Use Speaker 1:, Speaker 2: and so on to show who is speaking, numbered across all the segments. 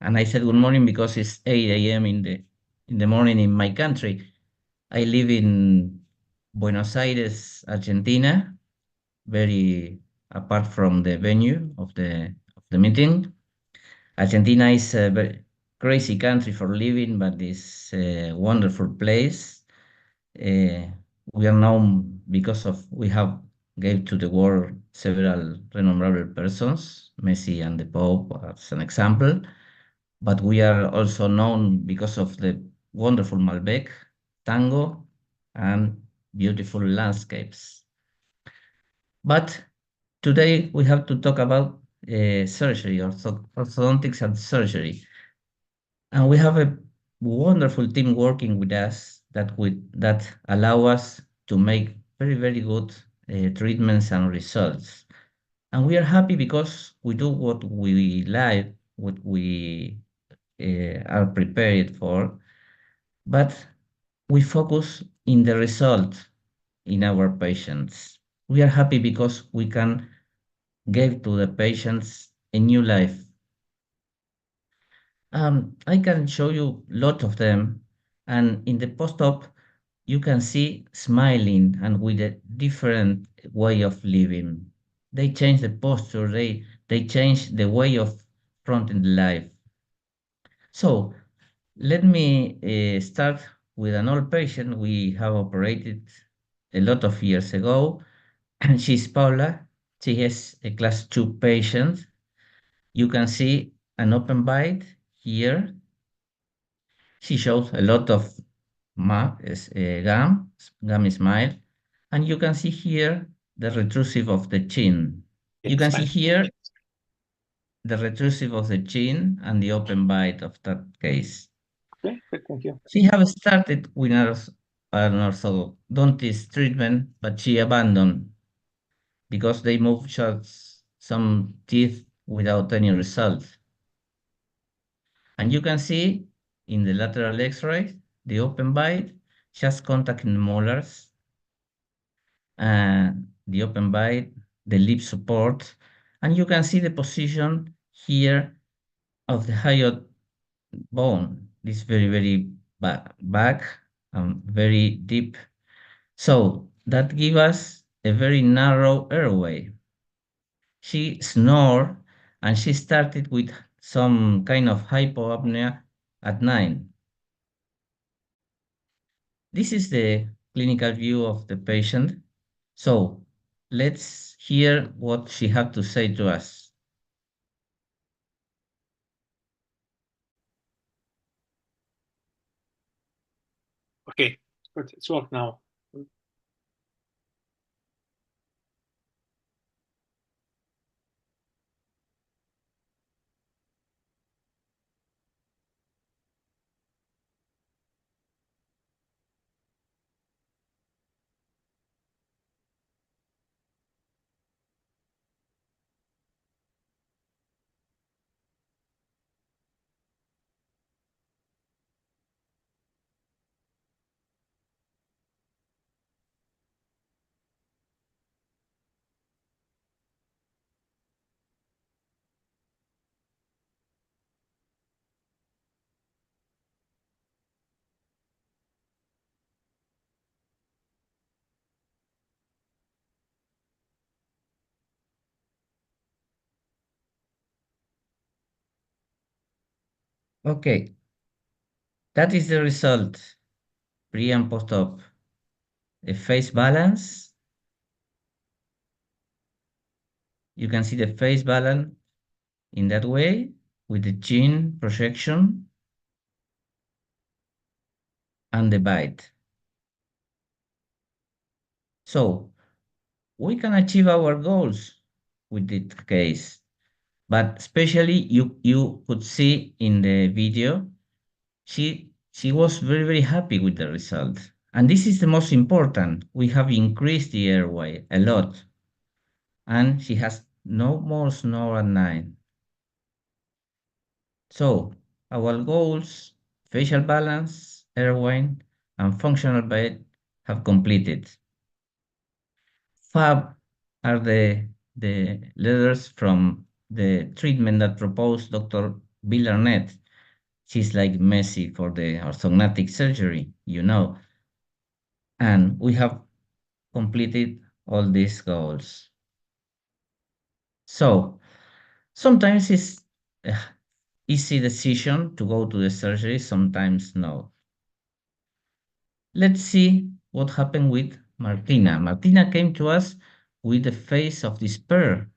Speaker 1: And I said good morning because it's 8 a.m. in the morning in my country. I live in Buenos Aires, Argentina, very apart from the venue of the meeting. Argentina is a very crazy country for living, but it's a wonderful place. Uh, we are known because of we have gave to the world several renowned persons, Messi and the Pope as an example. But we are also known because of the wonderful Malbec, tango, and beautiful landscapes. But today we have to talk about surgery, orthodontics and surgery. And we have a wonderful team working with us that allow us to make very, very good treatments and results. And we are happy because we do what we like, what we are prepared for, but we focus in the result in our patients. We are happy because we can give to the patients a new life. I can show you a lot of them, and in the post-op, you can see smiling and with a different way of living. They change the posture, they change the way of fronting life. So let me start with an old patient we have operated a lot of years ago. And she's Paula. She has a class 2 patient. You can see an open bite here. She shows a lot of gum smile. And you can see here the retrusive of the chin. You can see
Speaker 2: Smile.
Speaker 1: here the retrusive of the chin and the open bite of that case.
Speaker 2: Okay, good, thank you.
Speaker 1: She have started with an orthodontist treatment, but she abandoned because they moved shut some teeth without any result. And you can see in the lateral X-ray, the open bite, just contact in the molars, and the open bite, the lip support, and you can see the position here of the hyoid bone. This very, very back and very deep. So that gives us a very narrow airway. She snored and she started with some kind of hypoapnea at night. This is the clinical view of the patient. So let's hear what she had to say to us.
Speaker 2: Okay, good, it's work now.
Speaker 1: Okay, that is the result, pre and post-op. A face balance. You can see the face balance in that way with the chin projection and the bite. So we can achieve our goals with this case, but especially you could see in the video, she was very, very happy with the result. And this is the most important. We have increased the airway a lot, and she has no more snore at night. So our goals, facial balance, airway, and functional bed have completed. FAB are the letters from the treatment that proposed Dr. Bill Arnett. She's like Messi for the orthognathic surgery, you know. And we have completed all these goals. So sometimes it's a easy decision to go to the surgery, sometimes no. Let's see what happened with Martina. Martina came to us with a face of despair.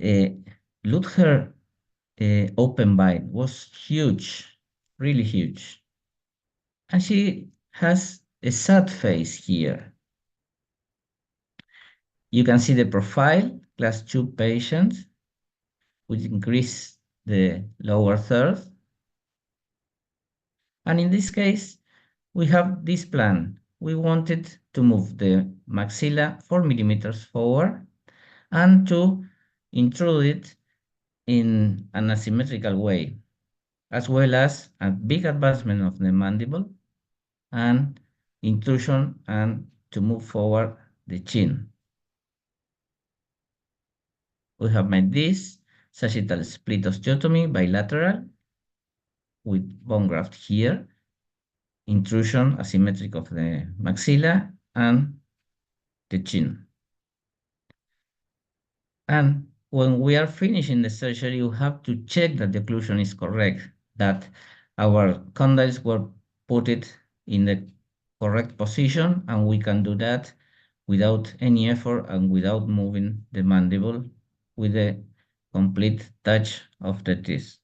Speaker 1: Uh, Look, her open bite was huge, really huge. And she has a sad face here. You can see the profile, class 2 patient, which increase the lower third. And in this case, we have this plan. We wanted to move the maxilla 4 millimeters forward and to intrude it in an asymmetrical way, as well as a big advancement of the mandible and intrusion and to move forward the chin. We have made this sagittal split osteotomy bilateral with bone graft here, intrusion asymmetric of the maxilla and the chin. And when we are finishing the surgery, you have to check that the occlusion is correct, that our condyles were put it in the correct position, and we can do that without any effort and without moving the mandible with a complete touch of the teeth.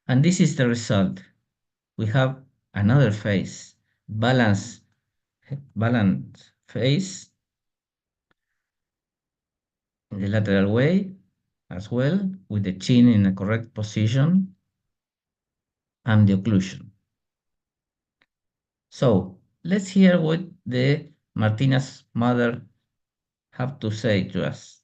Speaker 1: And this is the result. We have another face, balanced, balanced face in the lateral way as well, with the chin in the correct position and the occlusion. So let's hear what the Martina's mother have to say to us.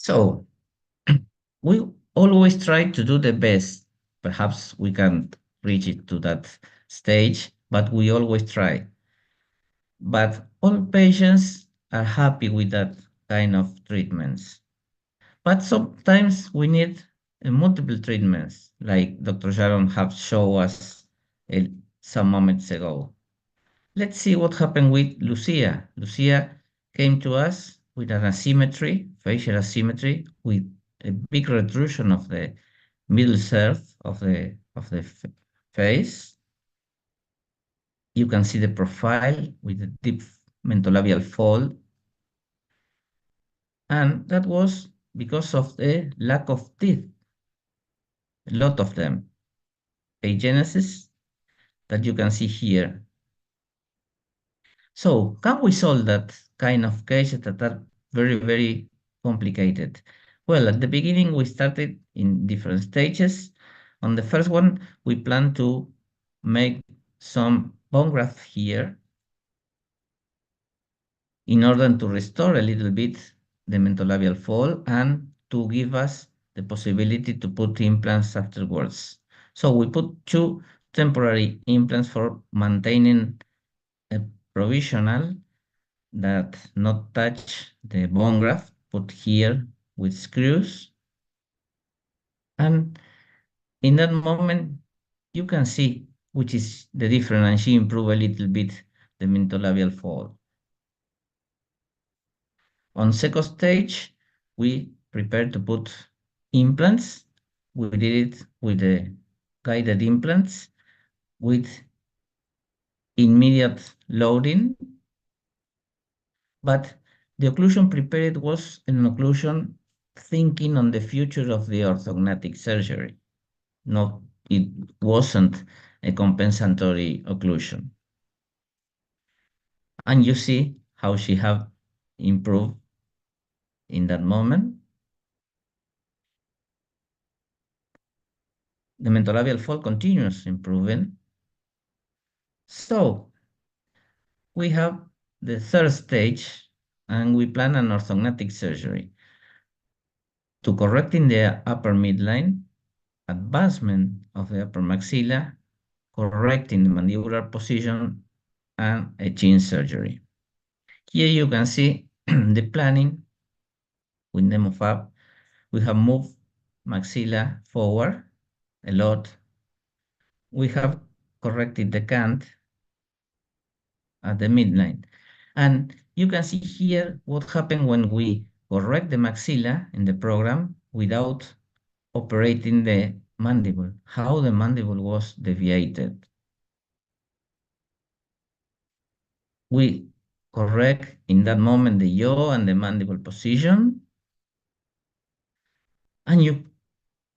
Speaker 1: So we always try to do the best. Perhaps we can't reach it to that stage, but we always try. But all patients are happy with that kind of treatments. But sometimes we need multiple treatments, like Dr. Sharon have shown us uh, some moments ago. Let's see what happened with Lucia. Lucia came to us with an asymmetry, facial asymmetry, with a big retrusion of the middle third of the face. You can see the profile with a deep mentolabial fold. And that was because of the lack of teeth, a lot of them. Agenesis that you can see here. So can we solve that kind of cases that are very, very complicated? Well, at the beginning, we started in different stages. On the first one, we plan to make some bone graft here in order to restore a little bit the mentolabial fold and to give us the possibility to put implants afterwards. So we put two temporary implants for maintaining a provisional that not touch the bone graft, put here with screws. And in that moment, you can see which is the difference, and she improved a little bit the mentolabial fold. On second stage, we prepared to put implants. We did it with the guided implants with immediate loading, but the occlusion prepared was an occlusion thinking on the future of the orthognathic surgery. No, it wasn't a compensatory occlusion. And you see how she have improved in that moment. The mentolabial fold continues improving. So we have the third stage, and we plan an orthognathic surgery to correcting the upper midline, advancement of the upper maxilla, correcting the mandibular position, and a chin surgery. Here you can see the planning with NemoFab. We have moved maxilla forward a lot. We have corrected the cant at the midline. And you can see here what happened when we correct the maxilla in the program without operating the mandible, how the mandible was deviated. We correct in that moment the jaw and the mandible position, and you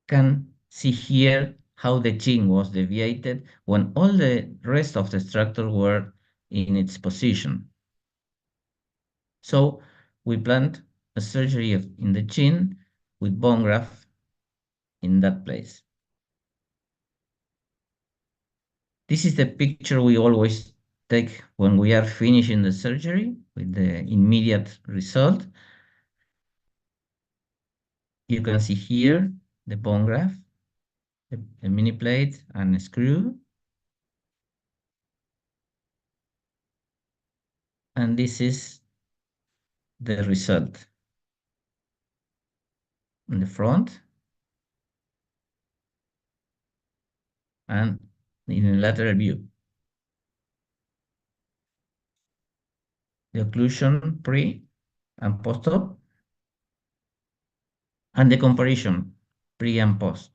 Speaker 1: can see here how the chin was deviated when all the rest of the structure were in its position. So we planned a surgery in the chin with bone graft in that place. This is the picture we always take when we are finishing the surgery with the immediate result. You can see here the bone graft, a mini plate and a screw. And this is the result in the front and in a lateral view. The occlusion pre and post-op, and the comparison pre and post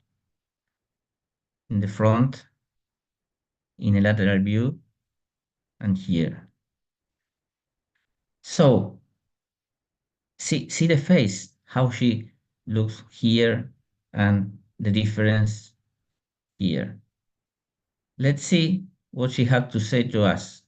Speaker 1: in the front, in a lateral view, and here. So see the face, how she looks here and the difference here. Let's see what she had to say to us.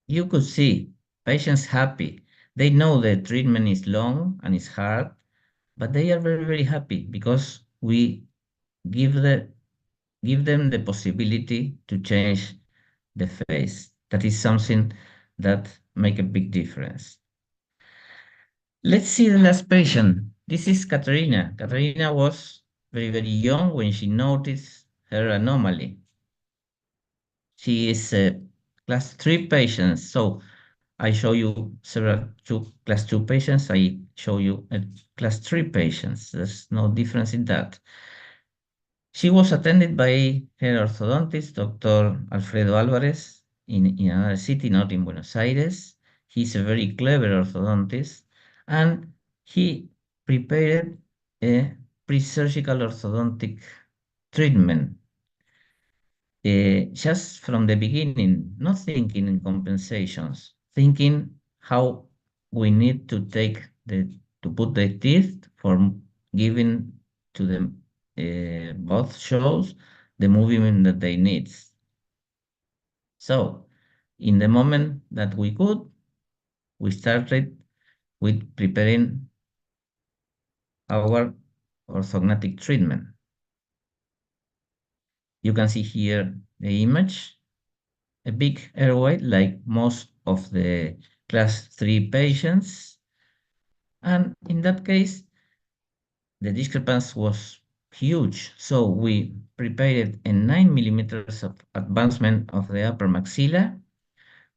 Speaker 1: You could see patients happy. They know the treatment is long and it's hard, but they are very, very happy because we give the give them the possibility to change the face. That is something that make a big difference. Let's see the last patient. This is Katerina. Katerina was very, very young when she noticed her anomaly. She is a class 3 patient. So I show you several class 2 patients. I show you a class 3 patients. There's no difference in that. She was attended by her orthodontist, Dr. Alfredo Alvarez, in another city, not in Buenos Aires. He's a very clever orthodontist, and he prepared a pre-surgical orthodontic treatment just from the beginning, not thinking in compensations, thinking how we need to put the teeth for giving to them both shows the movement that they need. So, in the moment that we could, we started with preparing our orthognathic treatment. You can see here the image, a big airway like most of the class 3 patients. And in that case, the discrepancy was huge. So we prepared a 9 millimeters of advancement of the upper maxilla,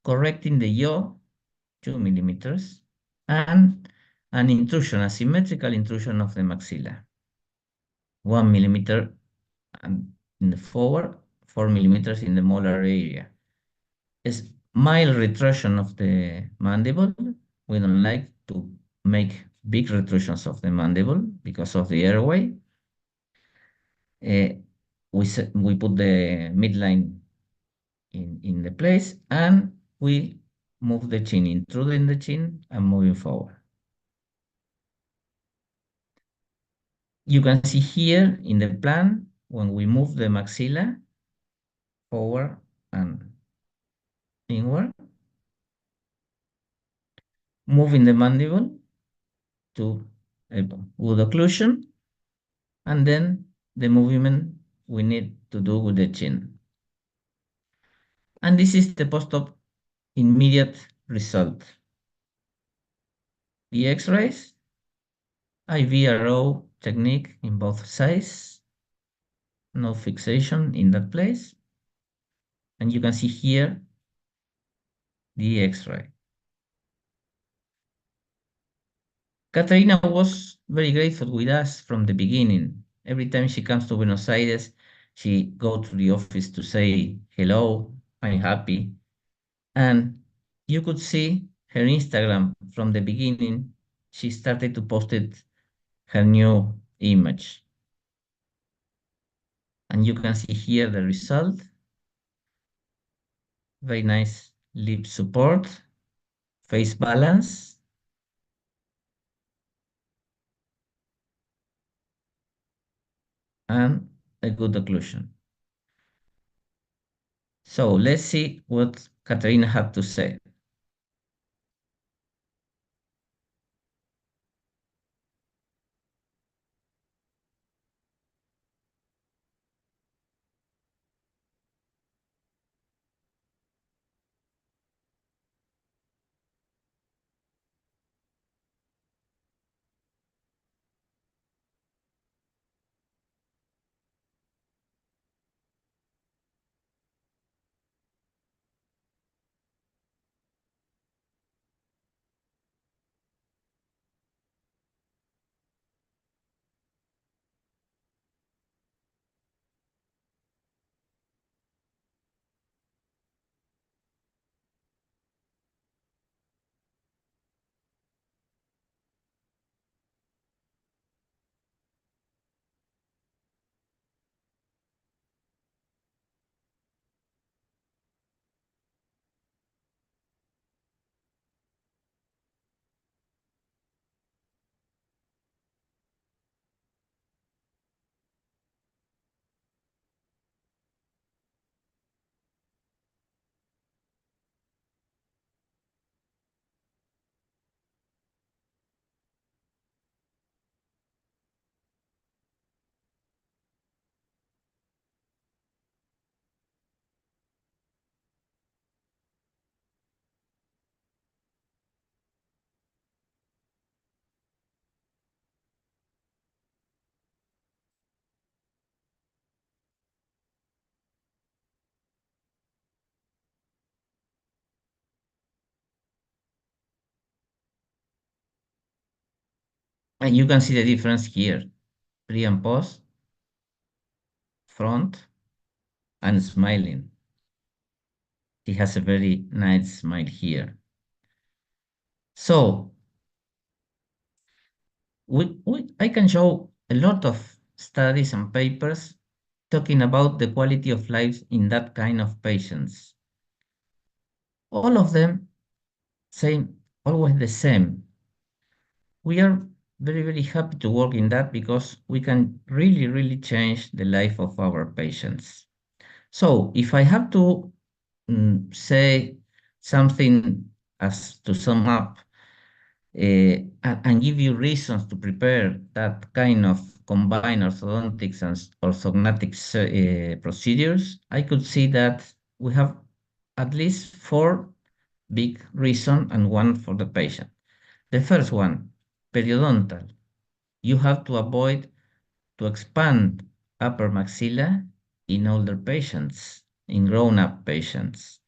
Speaker 1: correcting the jaw 2 millimeters, and an intrusion, a symmetrical intrusion of the maxilla, 1 millimeter in the forward, 4 millimeters in the molar area. Is mild retrusion of the mandible. We don't like to make big retrusions of the mandible because of the airway. Uh, we put the midline in the place and we move the chin, intruding the chin and moving forward. You can see here in the plan when we move the maxilla forward and inward, moving the mandible to a good occlusion, and then the movement we need to do with the chin. And this is the post-op immediate result. The X-rays, IVRO technique in both sides, no fixation in that place. And you can see here the X-ray. Catarina was very grateful with us from the beginning. Every time she comes to Buenos Aires, she go to the office to say, hello, I'm happy. And you could see her Instagram from the beginning. She started to post it, her new image. And you can see here the result. Very nice lip support, face balance, and a good occlusion. So let's see what Katarina had to say. And you can see the difference here, pre and post, front, and smiling. He has a very nice smile here. So I can show a lot of studies and papers talking about the quality of life in that kind of patients. All of them say always the same. We are very, very happy to work in that because we can really, really change the life of our patients. So if I have to say something as to sum up and give you reasons to prepare that kind of combined orthodontics and orthognathic procedures, I could see that we have at least four big reasons and one for the patient. The first one, periodontal. You have to avoid to expand upper maxilla in older patients, in grown-up patients.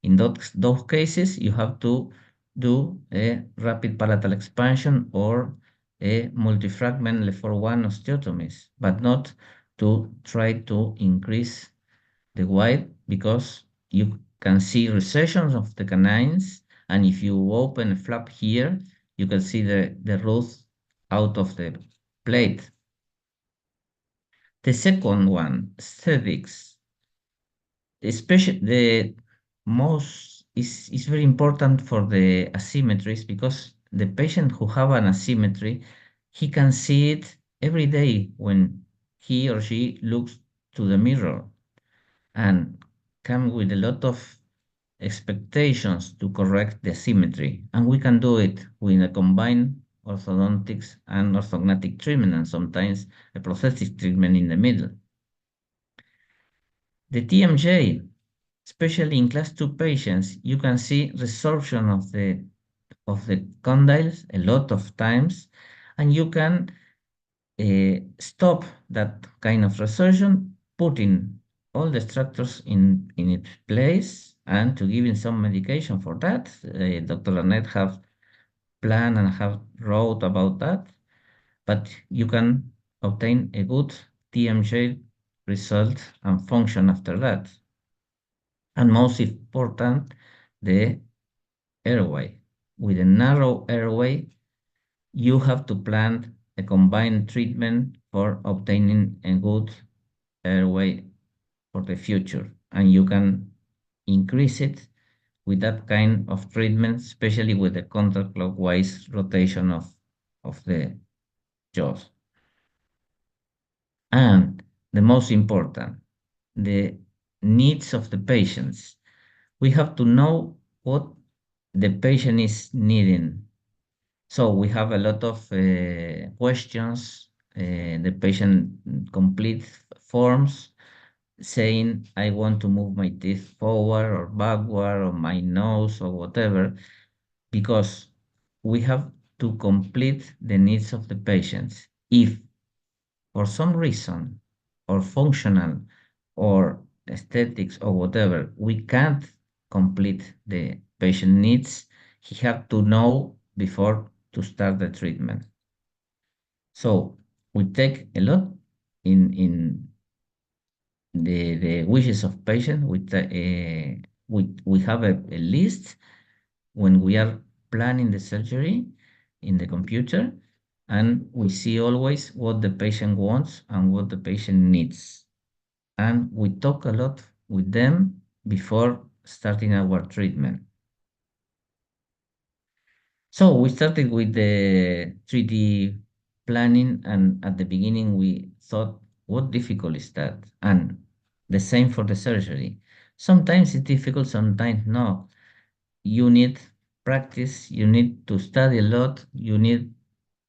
Speaker 1: In those cases, you have to do a rapid palatal expansion or a multifragment L4-1 osteotomies, but not to try to increase the width because you can see recessions of the canines, and if you open a flap here, you can see the root out of the plate. The second one, aesthetics, especially the most is very important for the asymmetries because the patient who have an asymmetry, he can see it every day when he or she looks to the mirror and come with a lot of expectations to correct the asymmetry. And we can do it with a combined orthodontics and orthognathic treatment and sometimes a prosthetic treatment in the middle. The TMJ, especially in class 2 patients, you can see resorption of the condyles a lot of times, and you can stop that kind of resorption, putting all the structures in its place and to giving some medication for that. Dr. Annette have planned and have wrote about that, but you can obtain a good TMJ result and function after that. And most important, the airway. With a narrow airway, you have to plan a combined treatment for obtaining a good airway for the future. And you can increase it with that kind of treatment, especially with the counterclockwise rotation of the jaws. And the most important, the needs of the patients. We have to know what the patient is needing. So we have a lot of questions. The patient complete forms saying, I want to move my teeth forward or backward or my nose or whatever, because we have to complete the needs of the patients. If for some reason or functional or aesthetics or whatever, we can't complete the patient needs, he have to know before to start the treatment. So we take a lot in the wishes of patient. We have a list when we are planning the surgery in the computer, and we see always what the patient wants and what the patient needs. And we talk a lot with them before starting our treatment. So we started with the 3D planning, and at the beginning we thought, what difficult is that? And the same for the surgery. Sometimes it's difficult, sometimes no. You need practice, you need to study a lot, you need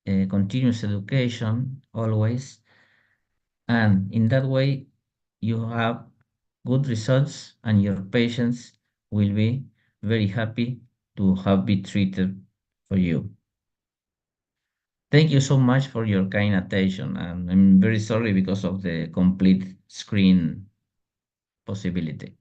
Speaker 1: continuous education always. And in that way, you have good results and your patients will be very happy to have been treated for you. Thank you so much for your kind attention, and I'm very sorry because of the complete screen possibility.